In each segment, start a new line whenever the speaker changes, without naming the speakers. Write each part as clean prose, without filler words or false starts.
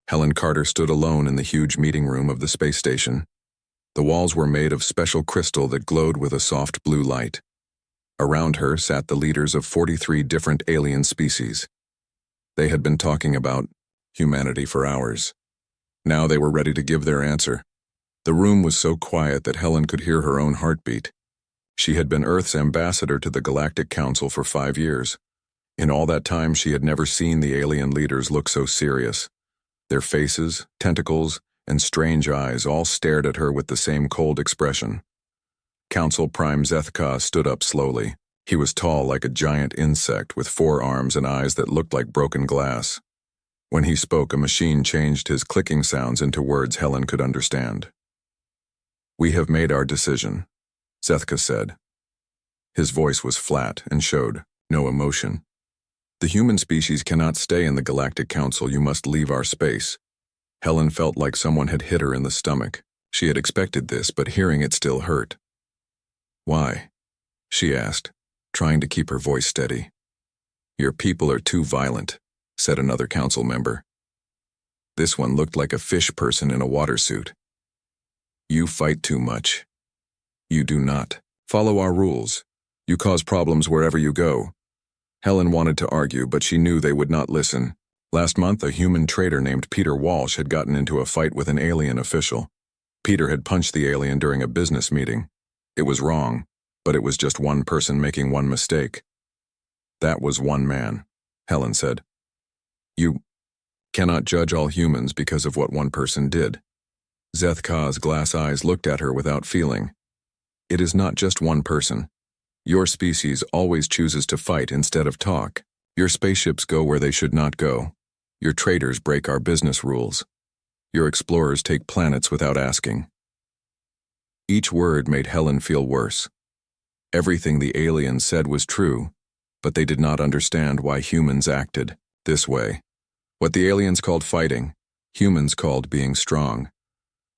Helen Carter stood alone in the huge meeting room of the space station. The walls were made of special crystal that glowed with a soft blue light. Around her sat the leaders of 43 different alien species. They had been talking about humanity for hours. Now they were ready to give their answer. The room was so quiet that Helen could hear her own heartbeat. She had been Earth's ambassador to the Galactic Council for 5 years. In all that time, she had never seen the alien leaders look so serious. Their faces, tentacles, and strange eyes all stared at her with the same cold expression. Council Prime Zethka stood up slowly. He was tall like a giant insect with 4 arms and eyes that looked like broken glass. When he spoke, a machine changed his clicking sounds into words Helen could understand. "We have made our decision," Zethka said. His voice was flat and showed no emotion. "The human species cannot stay in the Galactic Council. You must leave our space." Helen felt like someone had hit her in the stomach. She had expected this, but hearing it still hurt. "Why?" she asked, trying to keep her voice steady. "Your people are too violent," said another council member. This one looked like a fish person in a water suit. "You fight too much. You do not. Follow our rules. You cause problems wherever you go." Helen wanted to argue, but she knew they would not listen. Last month, a human traitor named Peter Walsh had gotten into a fight with an alien official. Peter had punched the alien during a business meeting. It was wrong, but it was just one person making one mistake. "That was one man," Helen said. "You cannot judge all humans because of what one person did." Zethka's glass eyes looked at her without feeling. "It is not just one person. Your species always chooses to fight instead of talk. Your spaceships go where they should not go. Your traders break our business rules. Your explorers take planets without asking." Each word made Helen feel worse. Everything the aliens said was true, but they did not understand why humans acted this way. What the aliens called fighting, humans called being strong.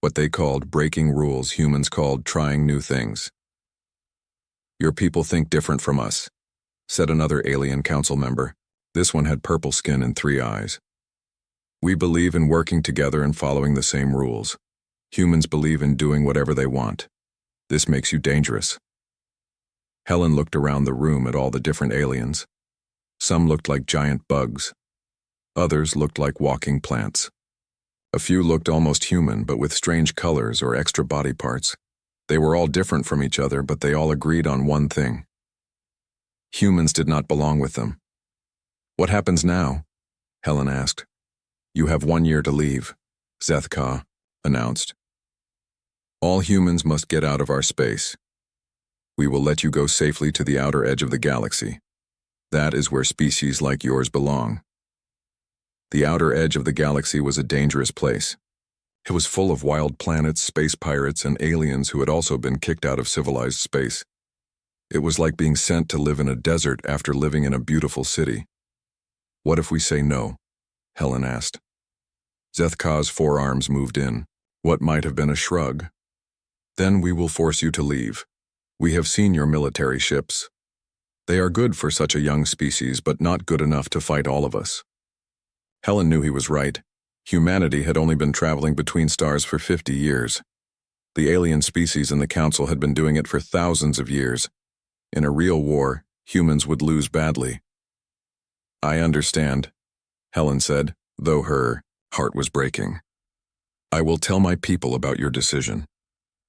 What they called breaking rules, humans called trying new things. "Your people think different from us," said another alien council member. This one had purple skin and 3 eyes. "We believe in working together and following the same rules. Humans believe in doing whatever they want. This makes you dangerous." Helen looked around the room at all the different aliens. Some looked like giant bugs. Others looked like walking plants. A few looked almost human, but with strange colors or extra body parts. They were all different from each other, but they all agreed on one thing. Humans did not belong with them. "What happens now?" Helen asked. "You have 1 year to leave," Zethka announced. "All humans must get out of our space. We will let you go safely to the outer edge of the galaxy. That is where species like yours belong." The outer edge of the galaxy was a dangerous place. It was full of wild planets, space pirates, and aliens who had also been kicked out of civilized space. It was like being sent to live in a desert after living in a beautiful city. "What if we say no?" Helen asked. Zethka's 4 arms moved in. What might have been a shrug. "Then we will force you to leave. We have seen your military ships. They are good for such a young species, but not good enough to fight all of us." Helen knew he was right. Humanity had only been traveling between stars for 50 years. The alien species in the Council had been doing it for thousands of years. In a real war, humans would lose badly. "I understand," Helen said, though her heart was breaking. "I will tell my people about your decision."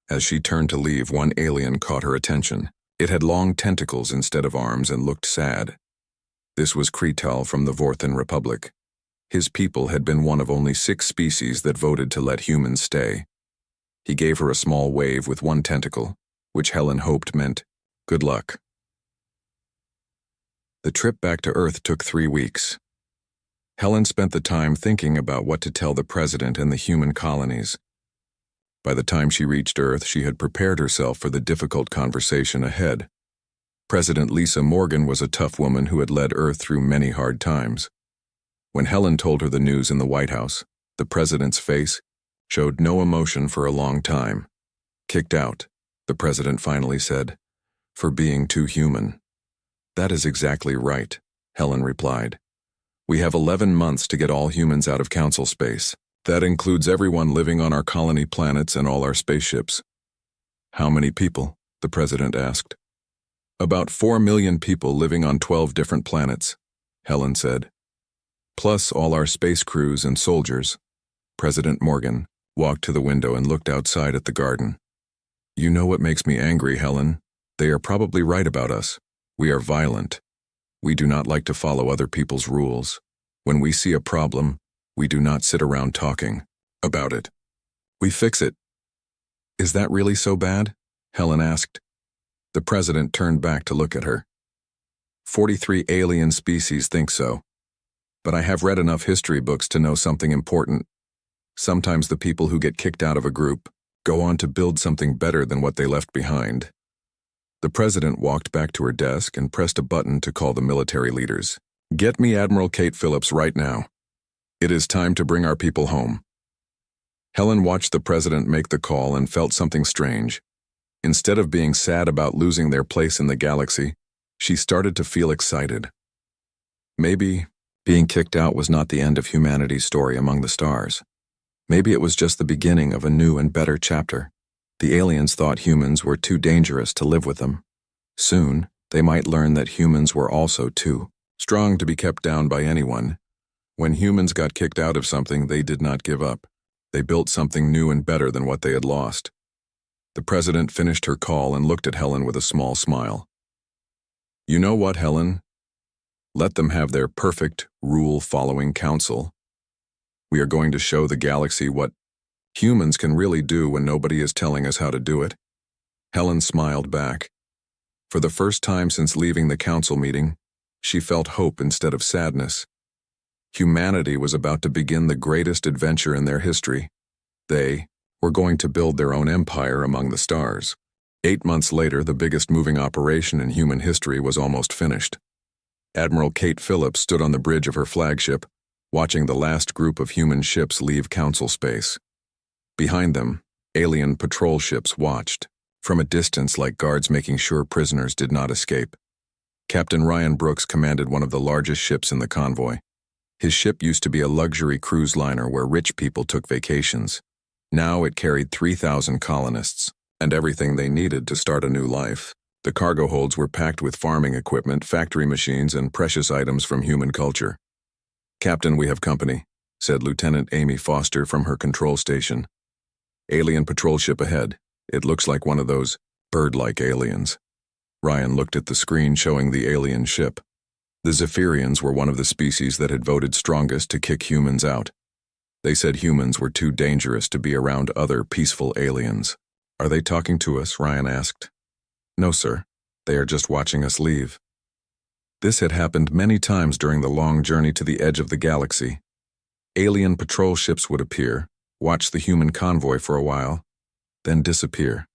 As she turned to leave, one alien caught her attention. It had long tentacles instead of arms and looked sad. This was Kretal from the Vorthan Republic. His people had been one of only 6 species that voted to let humans stay. He gave her a small wave with one tentacle, which Helen hoped meant good luck. The trip back to Earth took 3 weeks. Helen spent the time thinking about what to tell the president and the human colonies. By the time she reached Earth, she had prepared herself for the difficult conversation ahead. President Lisa Morgan was a tough woman who had led Earth through many hard times. When Helen told her the news in the White House, the president's face showed no emotion for a long time. "Kicked out," the president finally said, "for being too human." "That is exactly right," Helen replied. "We have 11 months to get all humans out of council space. That includes everyone living on our colony planets and all our spaceships. How many people? The president asked. About 4 million people living on 12 different planets, Helen said. Plus all our space crews and soldiers. President Morgan walked to the window and looked outside at the garden. You know what makes me angry, Helen? They are probably right about us. We are violent. We do not like to follow other people's rules. When we see a problem, we do not sit around talking about it. We fix it. Is that really so bad? Helen asked. The president turned back to look at her. 43 alien species think so. But I have read enough history books to know something important. Sometimes the people who get kicked out of a group go on to build something better than what they left behind. The president walked back to her desk and pressed a button to call the military leaders. Get me Admiral Kate Phillips right now. It is time to bring our people home. Helen watched the president make the call and felt something strange. Instead of being sad about losing their place in the galaxy, she started to feel excited. Maybe being kicked out was not the end of humanity's story among the stars. Maybe it was just the beginning of a new and better chapter. The aliens thought humans were too dangerous to live with them. Soon, they might learn that humans were also too strong to be kept down by anyone. When humans got kicked out of something, they did not give up. They built something new and better than what they had lost. The president finished her call and looked at Helen with a small smile. You know what, Helen? Let them have their perfect, rule-following council. We are going to show the galaxy what humans can really do when nobody is telling us how to do it. Helen smiled back. For the first time since leaving the council meeting, she felt hope instead of sadness. Humanity was about to begin the greatest adventure in their history. They were going to build their own empire among the stars. 8 months later, the biggest moving operation in human history was almost finished. Admiral Kate Phillips stood on the bridge of her flagship, watching the last group of human ships leave council space. Behind them, alien patrol ships watched, from a distance like guards making sure prisoners did not escape. Captain Ryan Brooks commanded one of the largest ships in the convoy. His ship used to be a luxury cruise liner where rich people took vacations. Now it carried 3,000 colonists, and everything they needed to start a new life. The cargo holds were packed with farming equipment, factory machines, and precious items from human culture. Captain, we have company, said Lieutenant Amy Foster from her control station. Alien patrol ship ahead. It looks like one of those bird-like aliens. Ryan looked at the screen showing the alien ship. The Zephyrians were one of the species that had voted strongest to kick humans out. They said humans were too dangerous to be around other peaceful aliens. Are they talking to us? Ryan asked. No, sir. They are just watching us leave. This had happened many times during the long journey to the edge of the galaxy. Alien patrol ships would appear, watch the human convoy for a while, then disappear.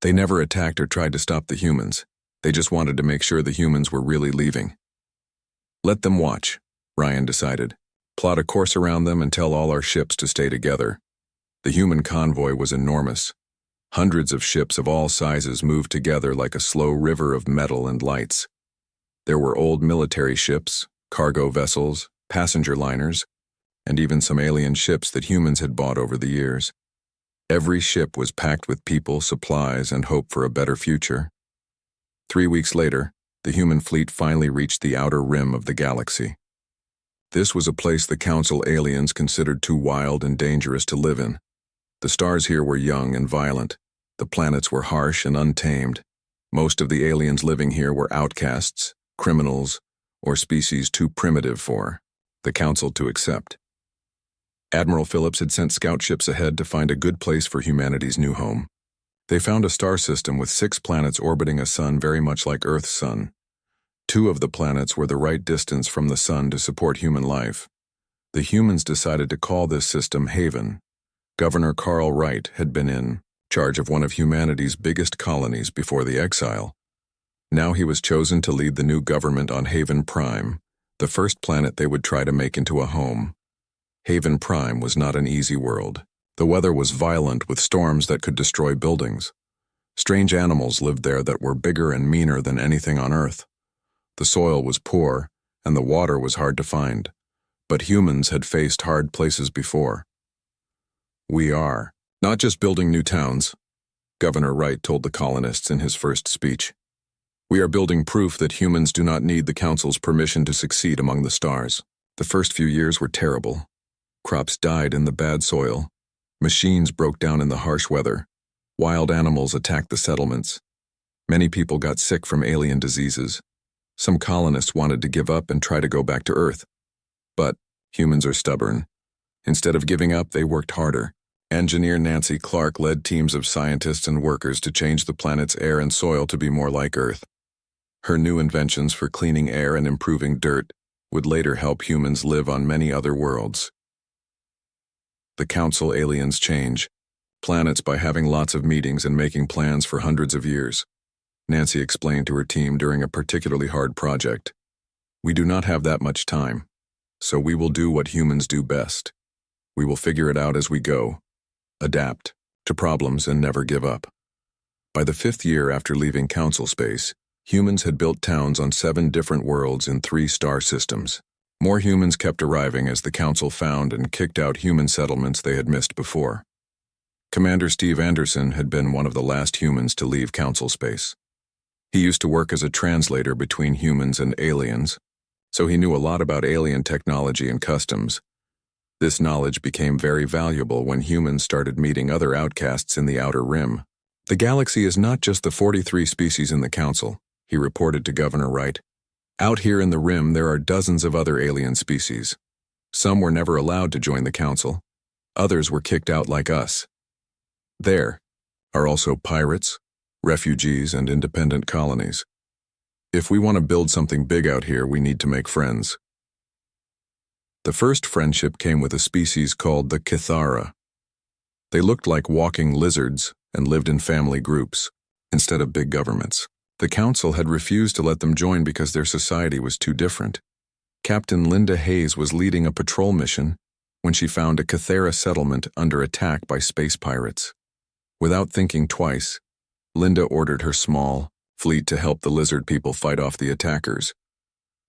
They never attacked or tried to stop the humans. They just wanted to make sure the humans were really leaving. Let them watch, Ryan decided. Plot a course around them and tell all our ships to stay together. The human convoy was enormous. Hundreds of ships of all sizes moved together like a slow river of metal and lights. There were old military ships, cargo vessels, passenger liners, and even some alien ships that humans had bought over the years. Every ship was packed with people, supplies, and hope for a better future. 3 weeks later, the human fleet finally reached the outer rim of the galaxy. This was a place the Council aliens considered too wild and dangerous to live in. The stars here were young and violent. The planets were harsh and untamed. Most of the aliens living here were outcasts, criminals, or species too primitive for the Council to accept. Admiral Phillips had sent scout ships ahead to find a good place for humanity's new home. They found a star system with 6 planets orbiting a sun very much like Earth's sun. 2 of the planets were the right distance from the sun to support human life. The humans decided to call this system Haven. Governor Carl Wright had been in charge of one of humanity's biggest colonies before the exile. Now he was chosen to lead the new government on Haven Prime, the first planet they would try to make into a home. Haven Prime was not an easy world. The weather was violent with storms that could destroy buildings. Strange animals lived there that were bigger and meaner than anything on Earth. The soil was poor, and the water was hard to find. But humans had faced hard places before. We are not just building new towns, Governor Wright told the colonists in his first speech. We are building proof that humans do not need the Council's permission to succeed among the stars. The first few years were terrible. Crops died in the bad soil. Machines broke down in the harsh weather. Wild animals attacked the settlements. Many people got sick from alien diseases. Some colonists wanted to give up and try to go back to Earth. But humans are stubborn. Instead of giving up, they worked harder. Engineer Nancy Clark led teams of scientists and workers to change the planet's air and soil to be more like Earth. Her new inventions for cleaning air and improving dirt would later help humans live on many other worlds. The Council aliens change planets by having lots of meetings and making plans for hundreds of years. Nancy explained to her team during a particularly hard project. We do not have that much time, so we will do what humans do best. We will figure it out as we go, adapt to problems and never give up. By the 5th year after leaving Council space, humans had built towns on 7 different worlds in 3 star systems. More humans kept arriving as the Council found and kicked out human settlements they had missed before. Commander Steve Anderson had been one of the last humans to leave Council space. He used to work as a translator between humans and aliens, so he knew a lot about alien technology and customs. This knowledge became very valuable when humans started meeting other outcasts in the Outer Rim. The galaxy is not just the 43 species in the Council, he reported to Governor Wright. Out here in the Rim, there are dozens of other alien species. Some were never allowed to join the Council. Others were kicked out like us. There are also pirates, refugees, and independent colonies. If we want to build something big out here, we need to make friends. The first friendship came with a species called the Kithara. They looked like walking lizards and lived in family groups, instead of big governments. The Council had refused to let them join because their society was too different. Captain Linda Hayes was leading a patrol mission when she found a Kithara settlement under attack by space pirates. Without thinking twice, Linda ordered her small fleet to help the lizard people fight off the attackers.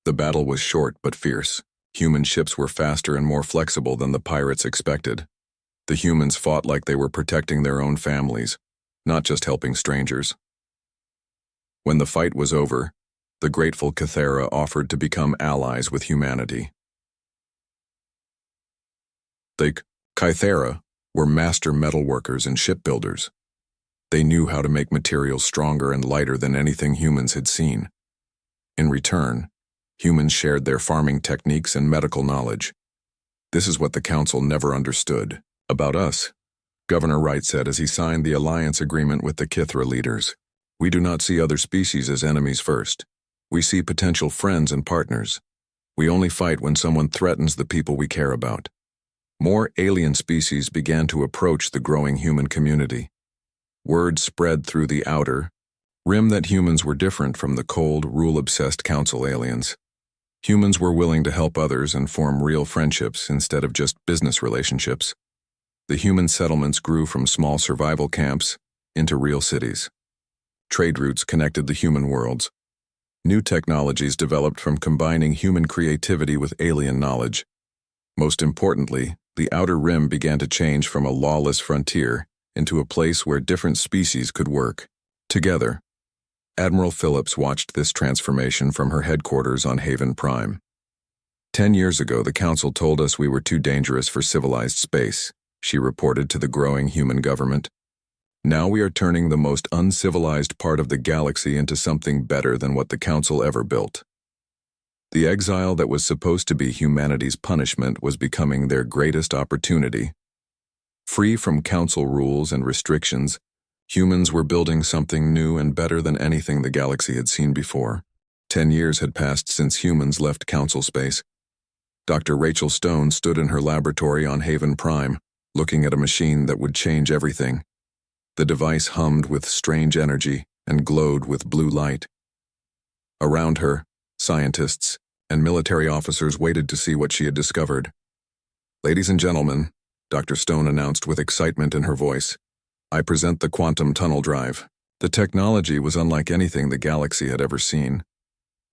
The battle was short but fierce. Human ships were faster and more flexible than the pirates expected. The humans fought like they were protecting their own families, not just helping strangers. When the fight was over, the grateful Kithara offered to become allies with humanity. The Kithara were master metalworkers and shipbuilders. They knew how to make materials stronger and lighter than anything humans had seen. In return, humans shared their farming techniques and medical knowledge. This is what the Council never understood about us, Governor Wright said as he signed the alliance agreement with the Kithara leaders. We do not see other species as enemies first. We see potential friends and partners. We only fight when someone threatens the people we care about. More alien species began to approach the growing human community. Word spread through the Outer Rim that humans were different from the cold, rule-obsessed Council aliens. Humans were willing to help others and form real friendships instead of just business relationships. The human settlements grew from small survival camps into real cities. Trade routes connected the human worlds. New technologies developed from combining human creativity with alien knowledge. Most importantly, the Outer Rim began to change from a lawless frontier into a place where different species could work together. Admiral Phillips watched this transformation from her headquarters on Haven Prime. 10 years ago, the Council told us we were too dangerous for civilized space, she reported to the growing human government. Now we are turning the most uncivilized part of the galaxy into something better than what the Council ever built. The exile that was supposed to be humanity's punishment was becoming their greatest opportunity. Free from Council rules and restrictions, humans were building something new and better than anything the galaxy had seen before. 10 years had passed since humans left Council space. Dr. Rachel Stone stood in her laboratory on Haven Prime, looking at a machine that would change everything. The device hummed with strange energy and glowed with blue light. Around her, scientists and military officers waited to see what she had discovered. Ladies and gentlemen, Dr. Stone announced with excitement in her voice, I present the quantum tunnel drive. The technology was unlike anything the galaxy had ever seen.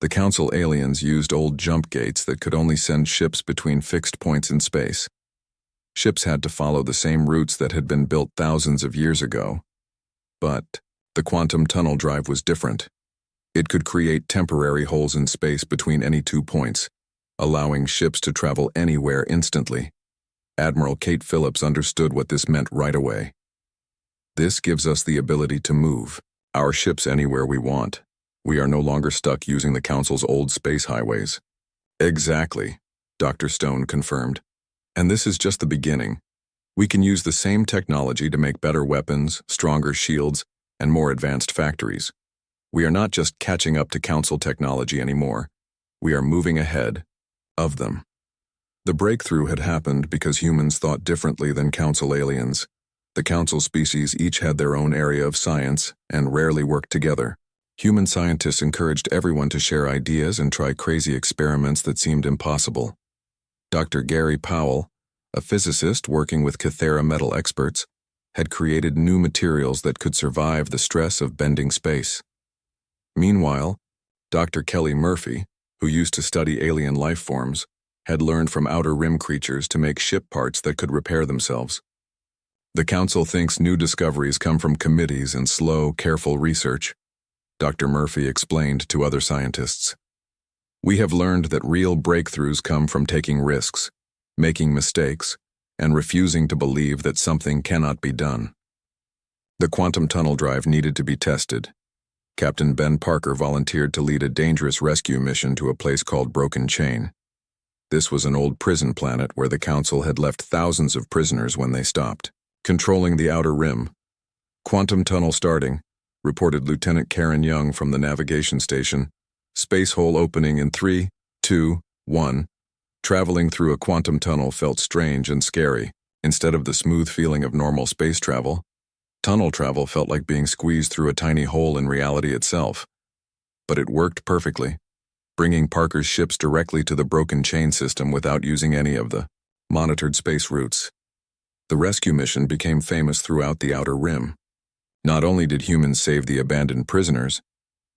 The Council aliens used old jump gates that could only send ships between fixed points in space. Ships had to follow the same routes that had been built thousands of years ago. But the quantum tunnel drive was different. It could create temporary holes in space between any 2 points, allowing ships to travel anywhere instantly. Admiral Kate Phillips understood what this meant right away. This gives us the ability to move our ships anywhere we want. We are no longer stuck using the Council's old space highways. Exactly, Dr. Stone confirmed. And this is just the beginning. We can use the same technology to make better weapons, stronger shields, and more advanced factories. We are not just catching up to Council technology anymore. We are moving ahead of them. The breakthrough had happened because humans thought differently than Council aliens. The Council species each had their own area of science and rarely worked together. Human scientists encouraged everyone to share ideas and try crazy experiments that seemed impossible. Dr. Gary Powell, a physicist working with Kythera metal experts, had created new materials that could survive the stress of bending space. Meanwhile, Dr. Kelly Murphy, who used to study alien life forms, had learned from outer rim creatures to make ship parts that could repair themselves. The Council thinks new discoveries come from committees and slow, careful research, Dr. Murphy explained to other scientists. We have learned that real breakthroughs come from taking risks, making mistakes, and refusing to believe that something cannot be done. The quantum tunnel drive needed to be tested. Captain Ben Parker volunteered to lead a dangerous rescue mission to a place called Broken Chain. This was an old prison planet where the Council had left thousands of prisoners when they stopped. Controlling the outer rim. Quantum tunnel starting, reported Lieutenant Karen Young from the navigation station. Space hole opening in 3, 2, 1. Traveling through a quantum tunnel felt strange and scary. Instead of the smooth feeling of normal space travel, tunnel travel felt like being squeezed through a tiny hole in reality itself. But it worked perfectly, bringing Parker's ships directly to the Broken Chain system without using any of the monitored space routes. The rescue mission became famous throughout the outer rim. Not only did humans save the abandoned prisoners,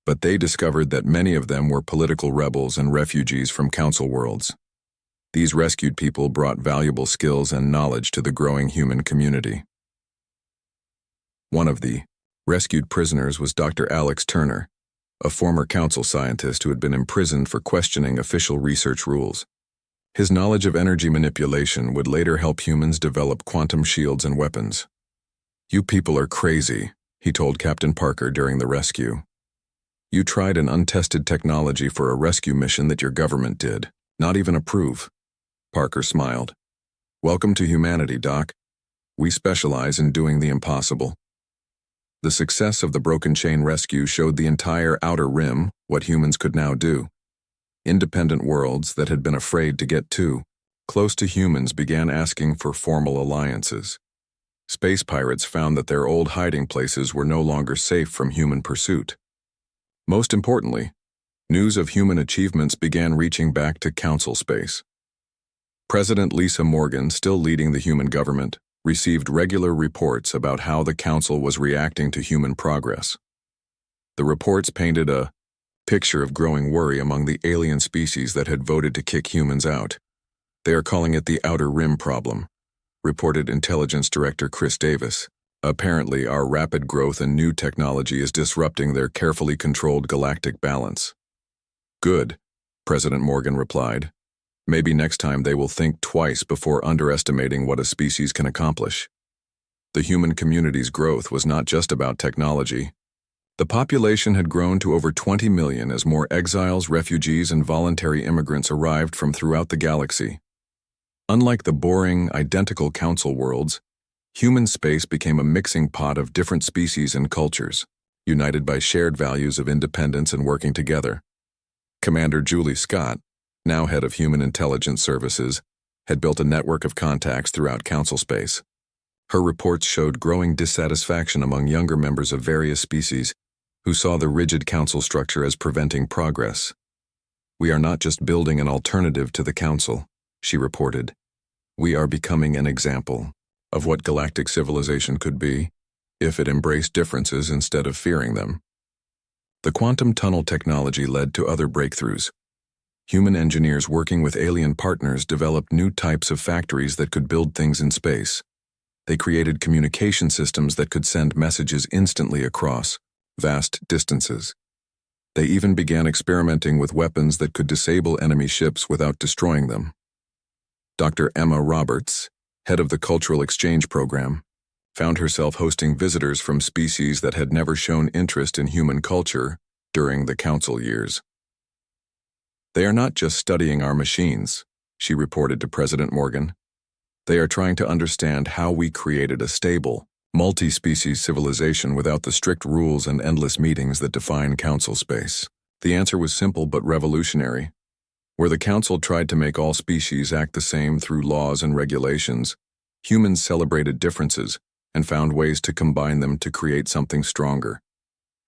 but they discovered that many of them were political rebels and refugees from Council worlds. These rescued people brought valuable skills and knowledge to the growing human community. One of the rescued prisoners was Dr. Alex Turner, a former Council scientist who had been imprisoned for questioning official research rules. His knowledge of energy manipulation would later help humans develop quantum shields and weapons. "You people are crazy," he told Captain Parker during the rescue. "You tried an untested technology for a rescue mission that your government did not even approve." Parker smiled. "Welcome to humanity, Doc. We specialize in doing the impossible." The success of the Broken Chain rescue showed the entire outer rim what humans could now do. Independent worlds that had been afraid to get too close to humans began asking for formal alliances. Space pirates found that their old hiding places were no longer safe from human pursuit. Most importantly, news of human achievements began reaching back to Council space. President Lisa Morgan, still leading the human government, received regular reports about how the Council was reacting to human progress. The reports painted a picture of growing worry among the alien species that had voted to kick humans out. "They are calling it the Outer Rim problem," reported Intelligence Director Chris Davis. "Apparently, our rapid growth and new technology is disrupting their carefully controlled galactic balance." "Good," President Morgan replied. "Maybe next time they will think twice before underestimating what a species can accomplish." The human community's growth was not just about technology. The population had grown to over 20 million as more exiles, refugees, and voluntary immigrants arrived from throughout the galaxy. Unlike the boring, identical Council worlds, human space became a mixing pot of different species and cultures, united by shared values of independence and working together. Commander Julie Scott, now head of Human Intelligence Services, had built a network of contacts throughout Council space. Her reports showed growing dissatisfaction among younger members of various species who saw the rigid Council structure as preventing progress. "We are not just building an alternative to the Council," she reported. "We are becoming an example of what galactic civilization could be if it embraced differences instead of fearing them." The quantum tunnel technology led to other breakthroughs. Human engineers working with alien partners developed new types of factories that could build things in space. They created communication systems that could send messages instantly across vast distances. They even began experimenting with weapons that could disable enemy ships without destroying them. Dr. Emma Roberts, head of the Cultural Exchange Program, found herself hosting visitors from species that had never shown interest in human culture during the Council years. "They are not just studying our machines," she reported to President Morgan. "They are trying to understand how we created a stable, multi-species civilization without the strict rules and endless meetings that define Council space." The answer was simple but revolutionary. Where the Council tried to make all species act the same through laws and regulations, humans celebrated differences and found ways to combine them to create something stronger.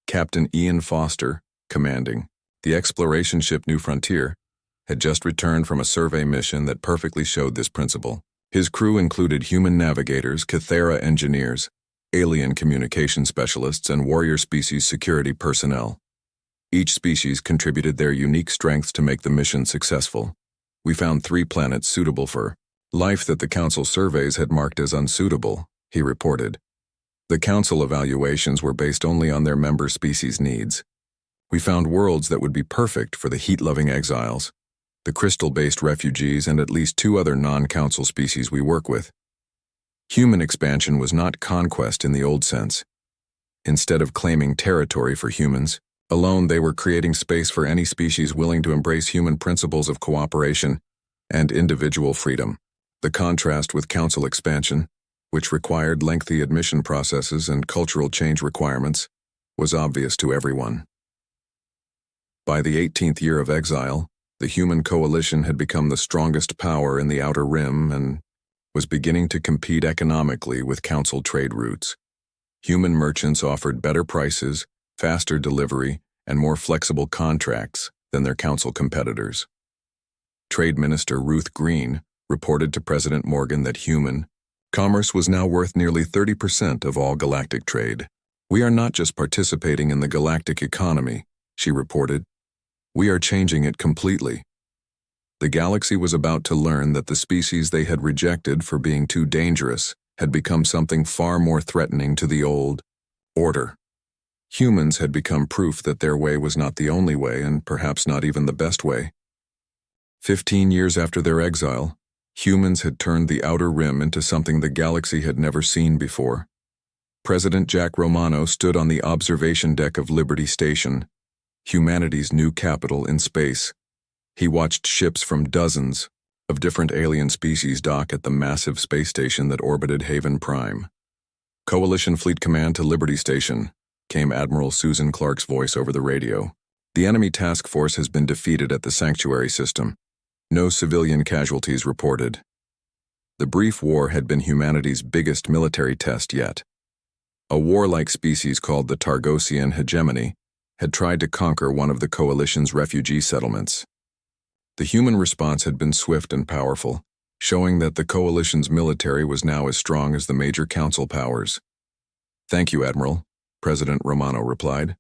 Captain Ian Foster, commanding the exploration ship New Frontier, had just returned from a survey mission that perfectly showed this principle. His crew included human navigators, Kythera engineers, alien communication specialists, and warrior species security personnel. Each species contributed their unique strengths to make the mission successful. "We found 3 planets suitable for life that the Council surveys had marked as unsuitable," he reported. The Council evaluations were based only on their member species' needs. "We found worlds that would be perfect for the heat-loving exiles, the crystal-based refugees, and at least 2 other non-Council species we work with." Human expansion was not conquest in the old sense. Instead of claiming territory for humans alone, they were creating space for any species willing to embrace human principles of cooperation and individual freedom. The contrast with Council expansion, which required lengthy admission processes and cultural change requirements, was obvious to everyone. By the 18th year of exile, the human coalition had become the strongest power in the Outer Rim and was beginning to compete economically with Council trade routes. Human merchants offered better prices, faster delivery, and more flexible contracts than their Council competitors. Trade Minister Ruth Green reported to President Morgan that human commerce was now worth nearly 30% of all galactic trade. "We are not just participating in the galactic economy," she reported. "We are changing it completely." The galaxy was about to learn that the species they had rejected for being too dangerous had become something far more threatening to the old order. Humans had become proof that their way was not the only way, and perhaps not even the best way. 15 years after their exile, humans had turned the Outer Rim into something the galaxy had never seen before. President Jack Romano stood on the observation deck of Liberty Station, humanity's new capital in space. He watched ships from dozens of different alien species dock at the massive space station that orbited Haven Prime. "Coalition Fleet Command to Liberty Station," came Admiral Susan Clark's voice over the radio. "The enemy task force has been defeated at the sanctuary system. No civilian casualties reported." The brief war had been humanity's biggest military test yet. A warlike species called the Targosian hegemony had tried to conquer one of the Coalition's refugee settlements. The human response had been swift and powerful, showing that the Coalition's military was now as strong as the major Council powers. "Thank you, Admiral," President Romano replied.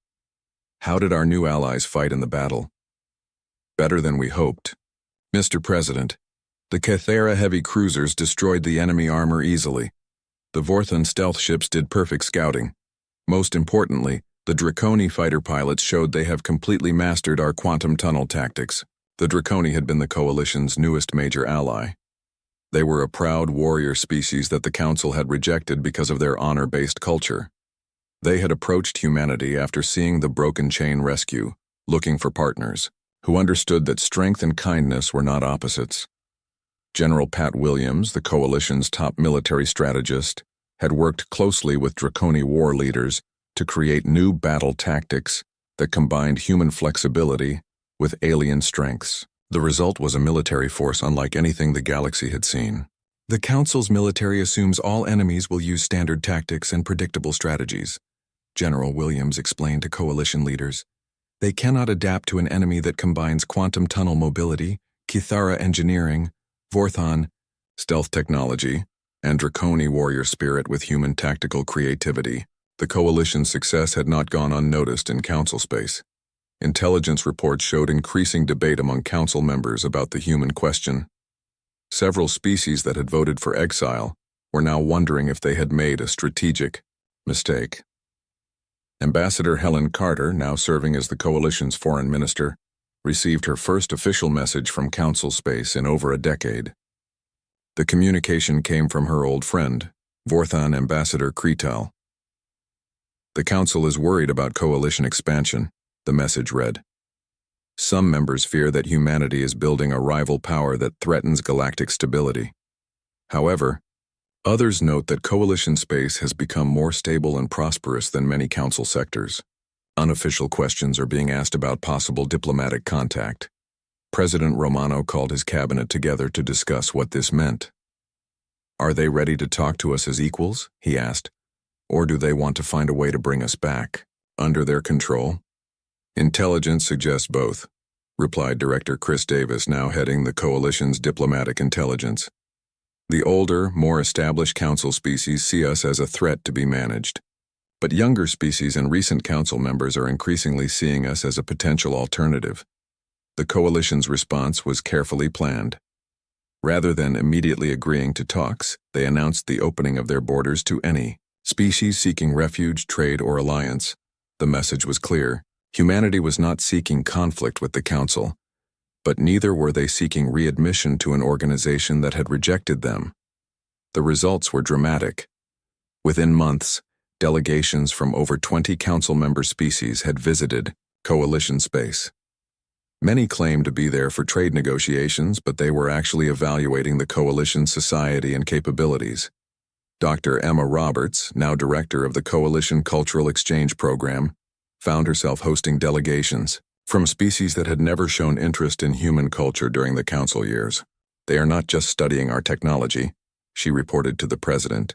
"How did our new allies fight in the battle?" "Better than we hoped. Mr. President, the Kythera heavy cruisers destroyed the enemy armor easily. The Vorthon stealth ships did perfect scouting. Most importantly, the Draconi fighter pilots showed they have completely mastered our quantum tunnel tactics." The Draconi had been the Coalition's newest major ally. They were a proud warrior species that the Council had rejected because of their honor-based culture. They had approached humanity after seeing the Broken Chain rescue, looking for partners who understood that strength and kindness were not opposites. General Pat Williams, the Coalition's top military strategist, had worked closely with Draconi war leaders to create new battle tactics that combined human flexibility with alien strengths. The result was a military force unlike anything the galaxy had seen. "The Council's military assumes all enemies will use standard tactics and predictable strategies," General Williams explained to Coalition leaders. "They cannot adapt to an enemy that combines quantum tunnel mobility, Kythera engineering, Vorthon stealth technology, and Draconi warrior spirit with human tactical creativity." The Coalition's success had not gone unnoticed in Council space. Intelligence reports showed increasing debate among council members about the human question. Several species that had voted for exile were now wondering if they had made a strategic mistake. Ambassador Helen Carter, now serving as the coalition's foreign minister, received her first official message from council space in over a decade. The communication came from her old friend, Vorthan Ambassador Kretal. The council is worried about coalition expansion, the message read. Some members fear that humanity is building a rival power that threatens galactic stability. However, others note that coalition space has become more stable and prosperous than many council sectors. Unofficial questions are being asked about possible diplomatic contact. President Romano called his cabinet together to discuss what this meant. Are they ready to talk to us as equals? He asked. Or do they want to find a way to bring us back, under their control? Intelligence suggests both, replied Director Chris Davis, now heading the coalition's diplomatic intelligence. The older, more established council species see us as a threat to be managed. But younger species and recent council members are increasingly seeing us as a potential alternative. The coalition's response was carefully planned. Rather than immediately agreeing to talks, they announced the opening of their borders to any species seeking refuge, trade, or alliance. The message was clear. Humanity was not seeking conflict with the council, but neither were they seeking readmission to an organization that had rejected them. The results were dramatic. Within months, delegations from over 20 council member species had visited coalition space. Many claimed to be there for trade negotiations, but they were actually evaluating the coalition's society and capabilities. Dr. Emma Roberts, now director of the Coalition Cultural Exchange Program, found herself hosting delegations from species that had never shown interest in human culture during the council years. They are not just studying our technology, she reported to the president.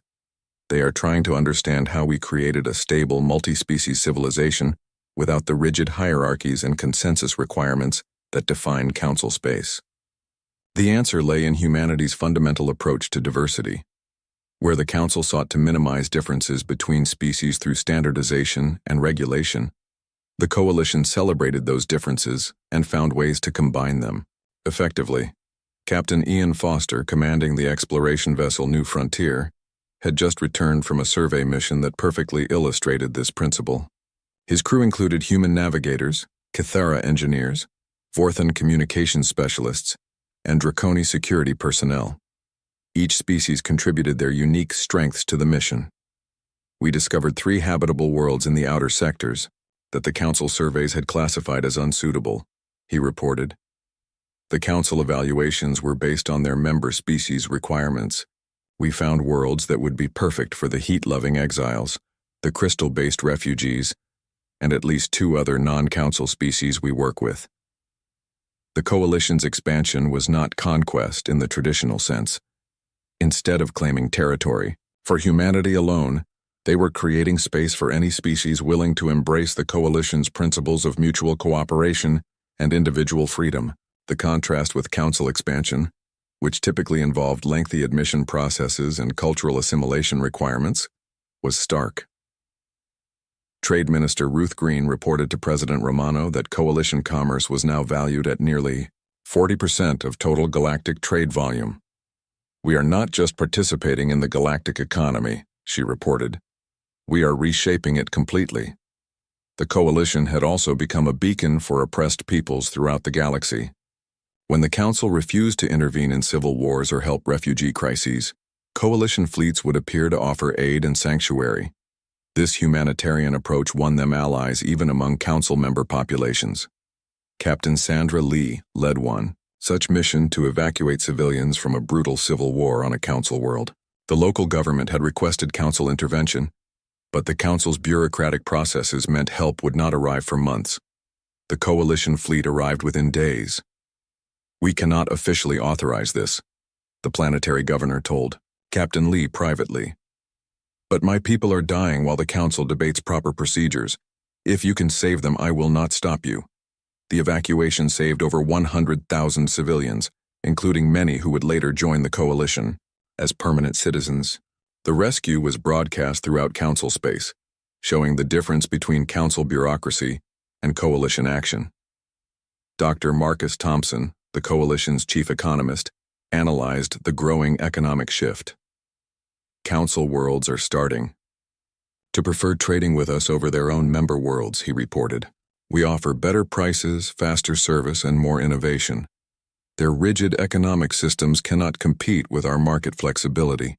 They are trying to understand how we created a stable multi-species civilization without the rigid hierarchies and consensus requirements that define council space. The answer lay in humanity's fundamental approach to diversity. Where the council sought to minimize differences between species through standardization and regulation, the coalition celebrated those differences and found ways to combine them effectively. Captain Ian Foster, commanding the exploration vessel New Frontier, had just returned from a survey mission that perfectly illustrated this principle. His crew included human navigators, Cathara engineers, Vorthan communications specialists, and Draconi security personnel. Each species contributed their unique strengths to the mission. We discovered 3 habitable worlds in the outer sectors that the council surveys had classified as unsuitable, he reported. The council evaluations were based on their member species requirements. We found worlds that would be perfect for the heat-loving exiles, the crystal-based refugees, and at least 2 other non-council species we work with. The coalition's expansion was not conquest in the traditional sense. Instead of claiming territory for humanity alone, they were creating space for any species willing to embrace the coalition's principles of mutual cooperation and individual freedom. The contrast with council expansion, which typically involved lengthy admission processes and cultural assimilation requirements, was stark. Trade Minister Ruth Green reported to President Romano that coalition commerce was now valued at nearly 40% of total galactic trade volume. We are not just participating in the galactic economy, she reported. We are reshaping it completely. The coalition had also become a beacon for oppressed peoples throughout the galaxy. When the council refused to intervene in civil wars or help refugee crises, coalition fleets would appear to offer aid and sanctuary. This humanitarian approach won them allies even among council member populations. Captain Sandra Lee led one such mission to evacuate civilians from a brutal civil war on a council world. The local government had requested council intervention, but the council's bureaucratic processes meant help would not arrive for months. The coalition fleet arrived within days. We cannot officially authorize this, the planetary governor told Captain Lee privately. But my people are dying while the council debates proper procedures. If you can save them, I will not stop you. The evacuation saved over 100,000 civilians, including many who would later join the coalition as permanent citizens. The rescue was broadcast throughout council space, showing the difference between council bureaucracy and coalition action. Dr. Marcus Thompson, the coalition's chief economist, analyzed the growing economic shift. Council worlds are starting to prefer trading with us over their own member worlds, he reported. We offer better prices, faster service, and more innovation. Their rigid economic systems cannot compete with our market flexibility.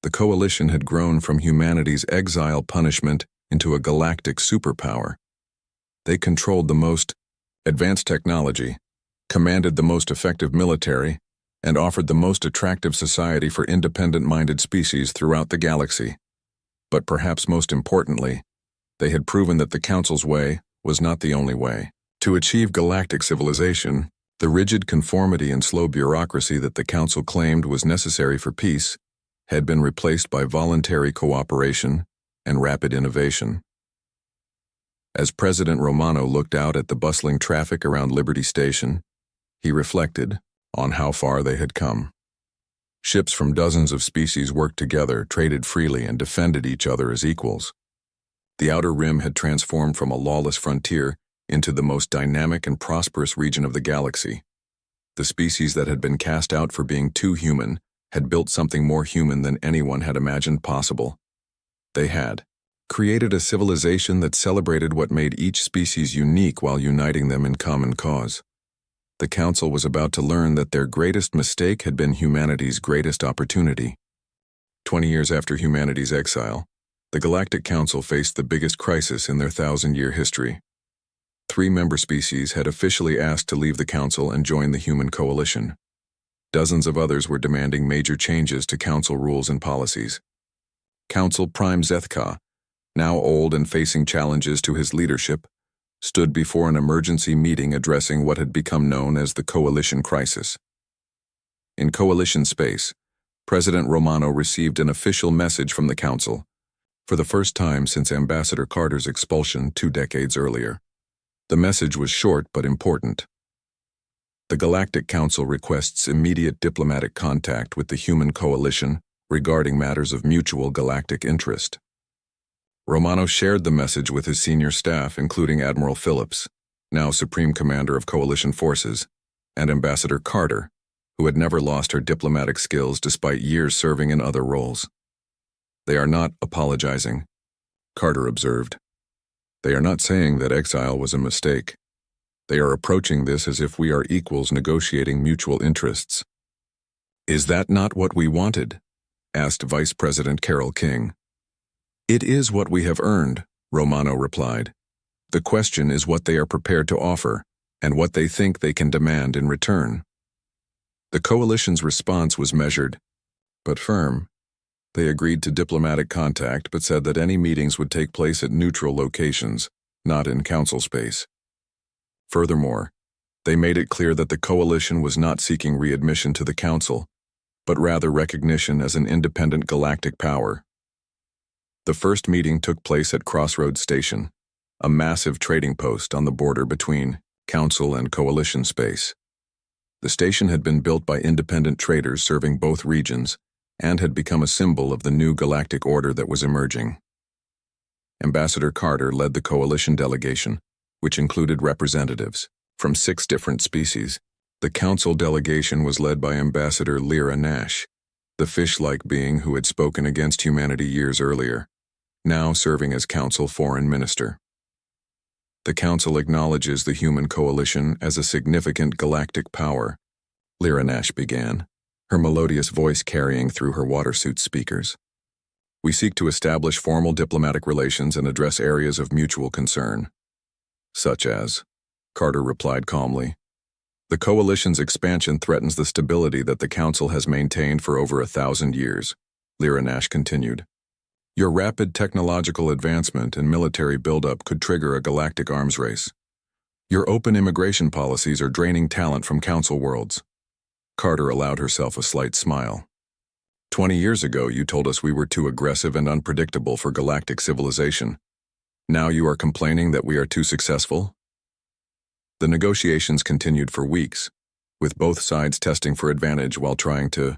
The coalition had grown from humanity's exile punishment into a galactic superpower. They controlled the most advanced technology, commanded the most effective military, and offered the most attractive society for independent-minded species throughout the galaxy. But perhaps most importantly, they had proven that the Council's way was not the only way. To achieve galactic civilization, the rigid conformity and slow bureaucracy that the Council claimed was necessary for peace had been replaced by voluntary cooperation and rapid innovation. As President Romano looked out at the bustling traffic around Liberty Station, he reflected on how far they had come. Ships from dozens of species worked together, traded freely, and defended each other as equals. The Outer Rim had transformed from a lawless frontier into the most dynamic and prosperous region of the galaxy. The species that had been cast out for being too human had built something more human than anyone had imagined possible. They had created a civilization that celebrated what made each species unique while uniting them in common cause. The Council was about to learn that their greatest mistake had been humanity's greatest opportunity. 20 years after humanity's exile, the Galactic Council faced the biggest crisis in their 1,000-year history. 3 member species had officially asked to leave the Council and join the human coalition. Dozens of others were demanding major changes to Council rules and policies. Council Prime Zethka, now old and facing challenges to his leadership, stood before an emergency meeting addressing what had become known as the coalition crisis. In coalition space, President Romano received an official message from the Council, for the first time since Ambassador Carter's expulsion 2 decades earlier. The message was short but important. The Galactic Council requests immediate diplomatic contact with the human coalition regarding matters of mutual galactic interest. Romano shared the message with his senior staff, including Admiral Phillips, now Supreme Commander of Coalition Forces, and Ambassador Carter, who had never lost her diplomatic skills despite years serving in other roles. They are not apologizing, Carter observed. They are not saying that exile was a mistake. They are approaching this as if we are equals negotiating mutual interests. Is that not what we wanted? Asked Vice President Carol King. It is what we have earned, Romano replied. The question is what they are prepared to offer, and what they think they can demand in return. The coalition's response was measured, but firm. They agreed to diplomatic contact but said that any meetings would take place at neutral locations, not in council space. Furthermore, they made it clear that the coalition was not seeking readmission to the council, but rather recognition as an independent galactic power. The first meeting took place at Crossroads Station, a massive trading post on the border between council and coalition space. The station had been built by independent traders serving both regions and had become a symbol of the new galactic order that was emerging. Ambassador Carter led the coalition delegation, which included representatives from 6 different species. The council delegation was led by Ambassador Lyra Nash, the fish-like being who had spoken against humanity years earlier, now serving as Council Foreign Minister. The Council acknowledges the human coalition as a significant galactic power, Lyra Nash began, her melodious voice carrying through her water-suit speakers. We seek to establish formal diplomatic relations and address areas of mutual concern. Such as, Carter replied calmly, the coalition's expansion threatens the stability that the Council has maintained for over 1,000 years, Lyra Nash continued. Your rapid technological advancement and military buildup could trigger a galactic arms race. Your open immigration policies are draining talent from council worlds. Carter allowed herself a slight smile. 20 years ago, you told us we were too aggressive and unpredictable for galactic civilization. Now you are complaining that we are too successful? The negotiations continued for weeks, with both sides testing for advantage while trying to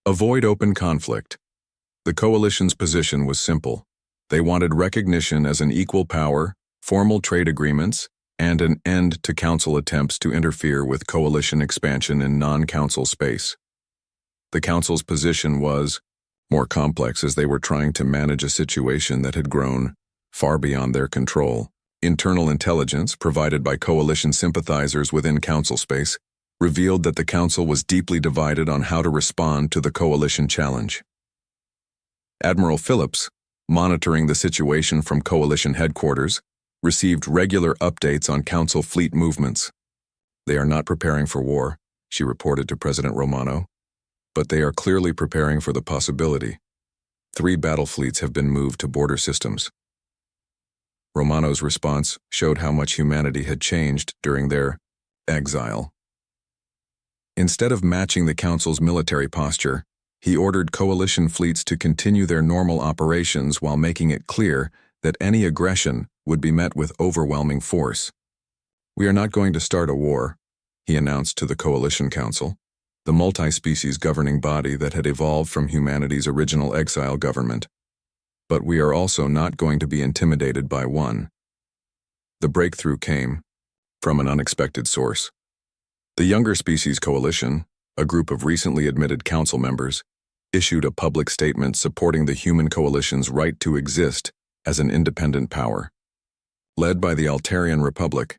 avoid open conflict. The coalition's position was simple. They wanted recognition as an equal power formal trade agreements, and an end to Council attempts to interfere with coalition expansion in non-Council space. The Council's position was more complex as they were trying to manage a situation that had grown far beyond their control. Internal intelligence provided by coalition sympathizers within Council space revealed that the Council was deeply divided on how to respond to the coalition challenge. Admiral Phillips, monitoring the situation from coalition headquarters, received regular updates on Council fleet movements. "They are not preparing for war," she reported to President Romano, "but they are clearly preparing for the possibility. 3 battle fleets have been moved to border systems." Romano's response showed how much humanity had changed during their exile. Instead of matching the Council's military posture, he ordered coalition fleets to continue their normal operations while making it clear that any aggression would be met with overwhelming force. "We are not going to start a war," he announced to the Coalition Council, the multi-species governing body that had evolved from humanity's original exile government. "But we are also not going to be intimidated by one." The breakthrough came from an unexpected source. The Younger Species Coalition, a group of recently admitted council members, issued a public statement supporting the Human Coalition's right to exist as an independent power. Led by the Altarian Republic,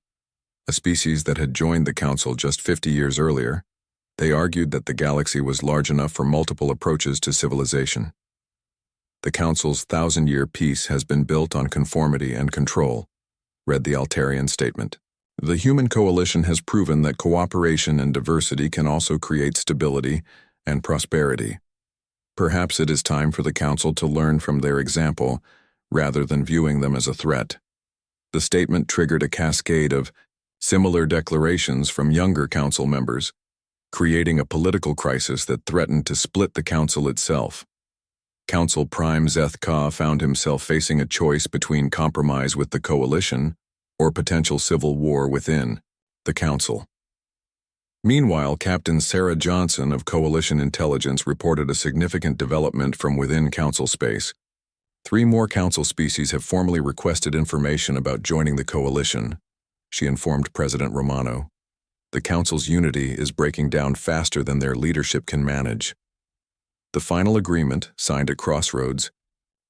a species that had joined the Council just 50 years earlier, they argued that the galaxy was large enough for multiple approaches to civilization. "The Council's 1,000-year peace has been built on conformity and control," read the Altarian statement. "The Human Coalition has proven that cooperation and diversity can also create stability and prosperity. Perhaps it is time for the Council to learn from their example rather than viewing them as a threat." The statement triggered a cascade of similar declarations from younger Council members, creating a political crisis that threatened to split the Council itself. Council Prime Zeth Ka found himself facing a choice between compromise with the Coalition or potential civil war within the Council. Meanwhile, Captain Sarah Johnson of Coalition Intelligence reported a significant development from within Council space. 3 more Council species have formally requested information about joining the Coalition, she informed President Romano. "The Council's unity is breaking down faster than their leadership can manage." The final agreement, signed at Crossroads,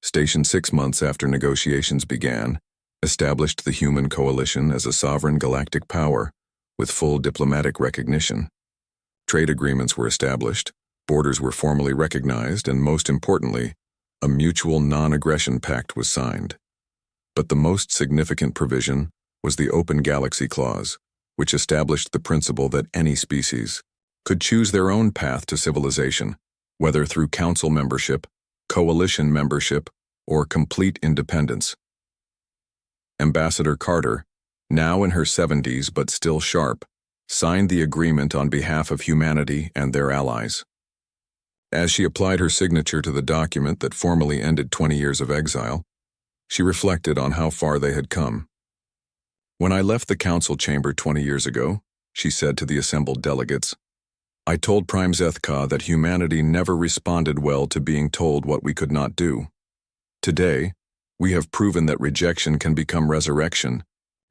stationed 6 months after negotiations began, established the Human Coalition as a sovereign galactic power with full diplomatic recognition. Trade agreements were established, borders were formally recognized, and most importantly, a mutual non-aggression pact was signed. But the most significant provision was the Open Galaxy Clause, which established the principle that any species could choose their own path to civilization, whether through Council membership, Coalition membership, or complete independence. Ambassador Carter, now in her 70s but still sharp, signed the agreement on behalf of humanity and their allies. As she applied her signature to the document that formally ended 20 years of exile, she reflected on how far they had come. "When I left the Council chamber 20 years ago," she said to the assembled delegates, "I told Prime Zeth Ka that humanity never responded well to being told what we could not do. Today, we have proven that rejection can become resurrection,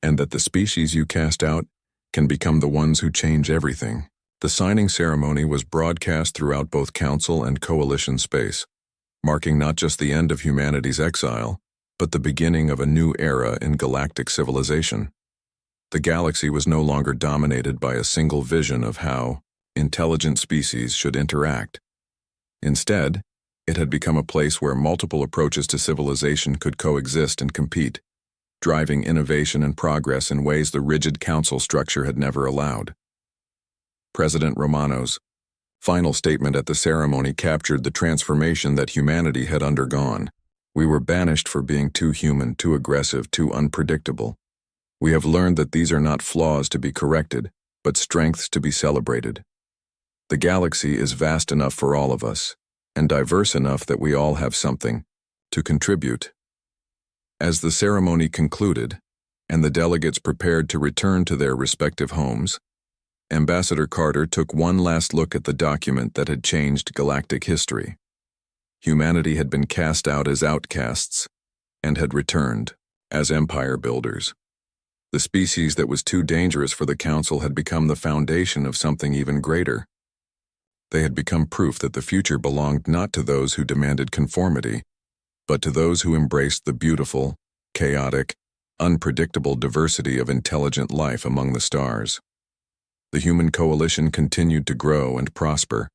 and that the species you cast out can become the ones who change everything." The signing ceremony was broadcast throughout both Council and Coalition space, marking not just the end of humanity's exile, but the beginning of a new era in galactic civilization. The galaxy was no longer dominated by a single vision of how intelligent species should interact. Instead, it had become a place where multiple approaches to civilization could coexist and compete, driving innovation and progress in ways the rigid Council structure had never allowed. President Romano's final statement at the ceremony captured the transformation that humanity had undergone. "We were banished for being too human, too aggressive, too unpredictable. We have learned that these are not flaws to be corrected, but strengths to be celebrated. The galaxy is vast enough for all of us, and diverse enough that we all have something to contribute." As the ceremony concluded, and the delegates prepared to return to their respective homes, Ambassador Carter took one last look at the document that had changed galactic history. Humanity had been cast out as outcasts and had returned as empire builders. The species that was too dangerous for the council had become the foundation of something even greater. They had become proof that the future belonged not to those who demanded conformity, but to those who embraced the beautiful, chaotic, unpredictable diversity of intelligent life among the stars. The human coalition continued to grow and prosper,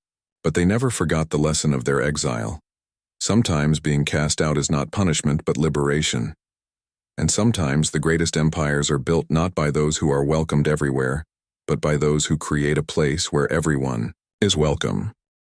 but they never forgot the lesson of their exile. Sometimes being cast out is not punishment but liberation. And sometimes the greatest empires are built not by those who are welcomed everywhere, but by those who create a place where everyone is welcome.